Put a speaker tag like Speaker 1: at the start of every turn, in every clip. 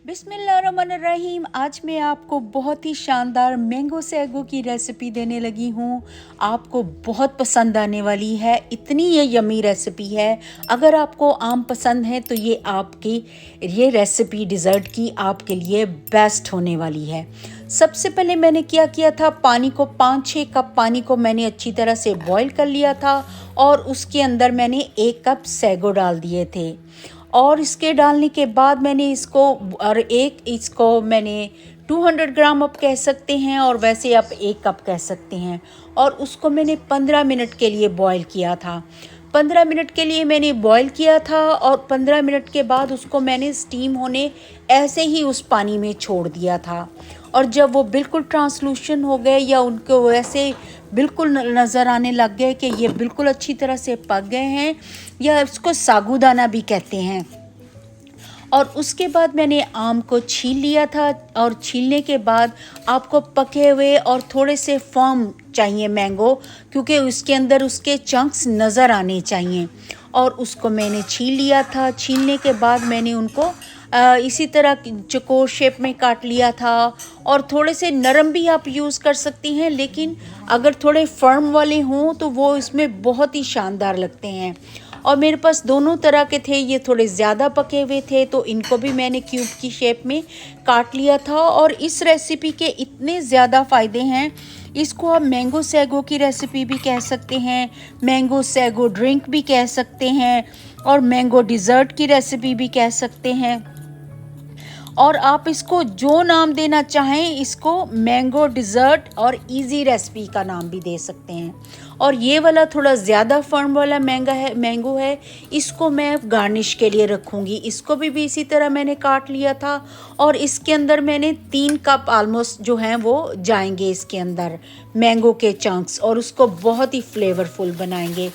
Speaker 1: बिस्मिल्लाहिर्रहमानिर्रहीम। आज मैं आपको बहुत ही शानदार मैंगो सैगो की रेसिपी देने लगी हूँ। आपको बहुत पसंद आने वाली है, इतनी ये यमी रेसिपी है। अगर आपको आम पसंद है तो ये रेसिपी डिज़र्ट की आपके लिए बेस्ट होने वाली है। सबसे पहले मैंने क्या किया था, पानी को 5-6 कप पानी को मैंने अच्छी तरह से बॉईल कर लिया था और उसके अंदर मैंने 1 कप सैगो डाल दिए थे। और इसके डालने के बाद मैंने इसको मैंने 200 ग्राम आप कह सकते हैं और वैसे आप 1 कप कह सकते हैं। और उसको मैंने 15 मिनट के लिए बॉईल किया था। 15 मिनट के लिए मैंने बॉईल किया था और 15 मिनट के बाद उसको मैंने स्टीम होने ऐसे ही उस पानी में छोड़ दिया था। और जब वो बिल्कुल ट्रांसलूशन हो गए या उनको वैसे बिल्कुल नज़र आने लग गए कि ये बिल्कुल अच्छी तरह से पक गए हैं, या इसको सागूदाना भी कहते हैं। और उसके बाद मैंने आम को छील लिया था और छीलने के बाद आपको पके हुए और थोड़े से फर्म चाहिए मैंगो, क्योंकि उसके अंदर उसके चंक्स नज़र आने चाहिए। और उसको मैंने छील लिया था। छीलने के बाद मैंने उनको इसी तरह चौकोर शेप में काट लिया था। और थोड़े से नरम भी आप यूज़ कर सकती हैं, लेकिन अगर थोड़े फर्म वाले हों तो वो इसमें बहुत ही शानदार लगते हैं। और मेरे पास दोनों तरह के थे, ये थोड़े ज़्यादा पके हुए थे तो इनको भी मैंने क्यूब की शेप में काट लिया था। और इस रेसिपी के इतने ज़्यादा फ़ायदे हैं। इसको आप मैंगो सैगो की रेसिपी भी कह सकते हैं, मैंगो सैगो ड्रिंक भी कह सकते हैं, और मैंगो डिज़र्ट की रेसिपी भी कह सकते हैं। और आप इसको जो नाम देना चाहें, इसको मैंगो डिज़र्ट और इजी रेसिपी का नाम भी दे सकते हैं। और ये वाला थोड़ा ज़्यादा फर्म वाला मैंगो है, इसको मैं गार्निश के लिए रखूँगी। इसको भी इसी तरह मैंने काट लिया था। और इसके अंदर मैंने 3 कप आलमोस्ट जो हैं वो जाएंगे इसके अंदर मैंगो के चंक्स, और उसको बहुत ही फ्लेवरफुल बनाएंगे।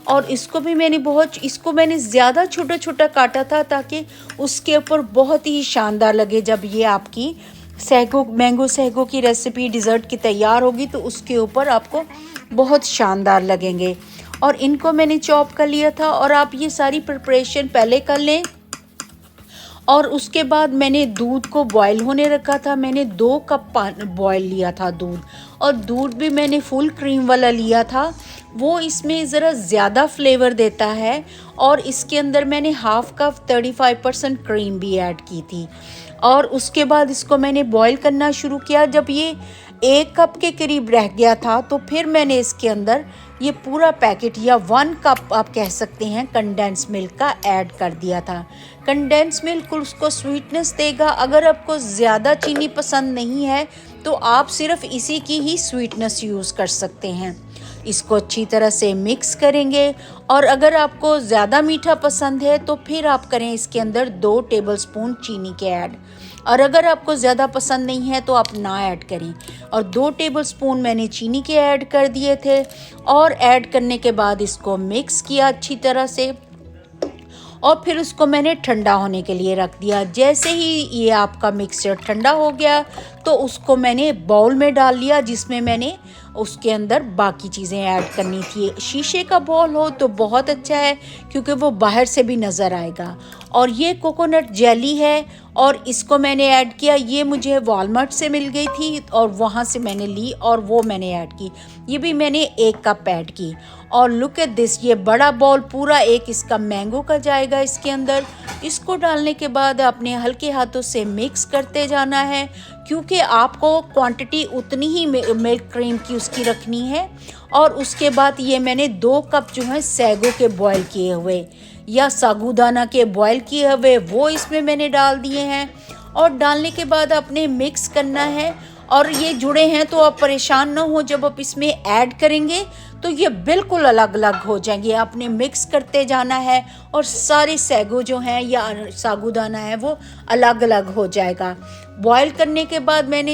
Speaker 1: और इसको मैंने ज़्यादा छोटा छोटा काटा था ताकि उसके ऊपर बहुत ही शानदार लगे। जब ये आपकी मैंगो सैगो की रेसिपी डिज़र्ट की तैयार होगी तो उसके ऊपर आपको बहुत शानदार लगेंगे। और इनको मैंने चॉप कर लिया था। और आप ये सारी प्रिपरेशन पहले कर लें। और उसके बाद मैंने दूध को बॉईल होने रखा था। मैंने 2 कप बॉईल लिया था दूध, और दूध भी मैंने फुल क्रीम वाला लिया था। वो इसमें ज़रा ज़्यादा फ्लेवर देता है। और इसके अंदर मैंने हाफ कप 35% क्रीम भी ऐड की थी। और उसके बाद इसको मैंने बॉईल करना शुरू किया। जब ये 1 कप के करीब रह गया था तो फिर मैंने इसके अंदर ये पूरा पैकेट या 1 कप आप कह सकते हैं कंडेंस मिल्क का ऐड कर दिया था। कंडेंस मिल्क उसको स्वीटनेस देगा। अगर आपको ज़्यादा चीनी पसंद नहीं है तो आप सिर्फ इसी की ही स्वीटनेस यूज़ कर सकते हैं। इसको अच्छी तरह से मिक्स करेंगे। और अगर आपको ज़्यादा मीठा पसंद है तो फिर आप करें इसके अंदर 2 टेबलस्पून चीनी के ऐड। और अगर आपको ज़्यादा पसंद नहीं है तो आप ना ऐड करें। और 2 टेबलस्पून मैंने चीनी के ऐड कर दिए थे। और ऐड करने के बाद इसको मिक्स किया अच्छी तरह से। और फिर उसको मैंने ठंडा होने के लिए रख दिया। जैसे ही ये आपका मिक्सचर ठंडा हो गया तो उसको मैंने बाउल में डाल लिया, जिसमें मैंने उसके अंदर बाकी चीज़ें ऐड करनी थी। शीशे का बाउल हो तो बहुत अच्छा है, क्योंकि वो बाहर से भी नज़र आएगा। और ये कोकोनट जेली है और इसको मैंने ऐड किया। ये मुझे वॉलमार्ट से मिल गई थी और वहाँ से मैंने ली और वो मैंने ऐड की। ये भी मैंने 1 कप ऐड की। और लुक एट दिस, ये बड़ा बाउल पूरा एक इसका मैंगो का जाएगा इसके अंदर। इसको डालने के बाद आपने हल्के हाथों से मिक्स करते जाना है, क्योंकि आपको क्वांटिटी उतनी ही मिल्क क्रीम की उसकी रखनी है। और उसके बाद ये मैंने 2 कप जो है सैगो के बॉईल किए हुए या सागूदाना के बॉईल किए हुए वो इसमें मैंने डाल दिए हैं। और डालने के बाद आपने मिक्स करना है। और ये जुड़े हैं तो आप परेशान ना हो, जब आप इसमें ऐड करेंगे तो ये बिल्कुल अलग अलग हो जाएंगे। आपने मिक्स करते जाना है और सारे सैगो जो हैं या सागूदाना है वो अलग अलग हो जाएगा। बॉईल करने के बाद मैंने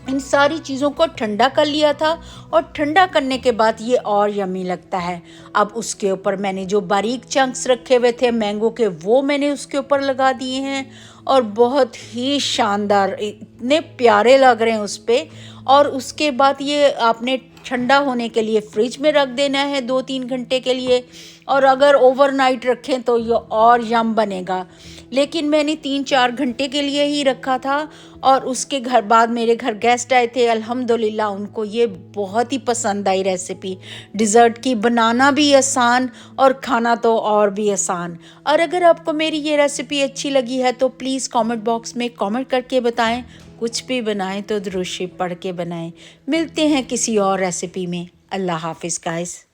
Speaker 1: इन सारी चीज़ों को ठंडा कर लिया था। और ठंडा करने के बाद ये और यम्मी लगता है। अब उसके ऊपर मैंने जो बारीक चंक्स रखे हुए थे मैंगो के, वो मैंने उसके ऊपर लगा दिए हैं। और बहुत ही शानदार, इतने प्यारे लग रहे हैं उस पर। और उसके बाद ये आपने ठंडा होने के लिए फ्रिज में रख देना है 2-3 घंटे के लिए। और अगर ओवरनाइट रखें तो ये और यम बनेगा। लेकिन मैंने 3-4 घंटे के लिए ही रखा था और उसके घर बाद मेरे घर गेस्ट आए थे, अल्हम्दुलिल्लाह उनको ये बहुत ही पसंद आई रेसिपी। डिज़र्ट की बनाना भी आसान और खाना तो और भी आसान। और अगर आपको मेरी ये रेसिपी अच्छी लगी है तो प्लीज़ कमेंट बॉक्स में कमेंट करके बताएं। कुछ भी बनाएं तो दुरूद शरीफ पढ़ के बनाएं। मिलते हैं किसी और रेसिपी में। अल्लाह हाफिज़ गाइस।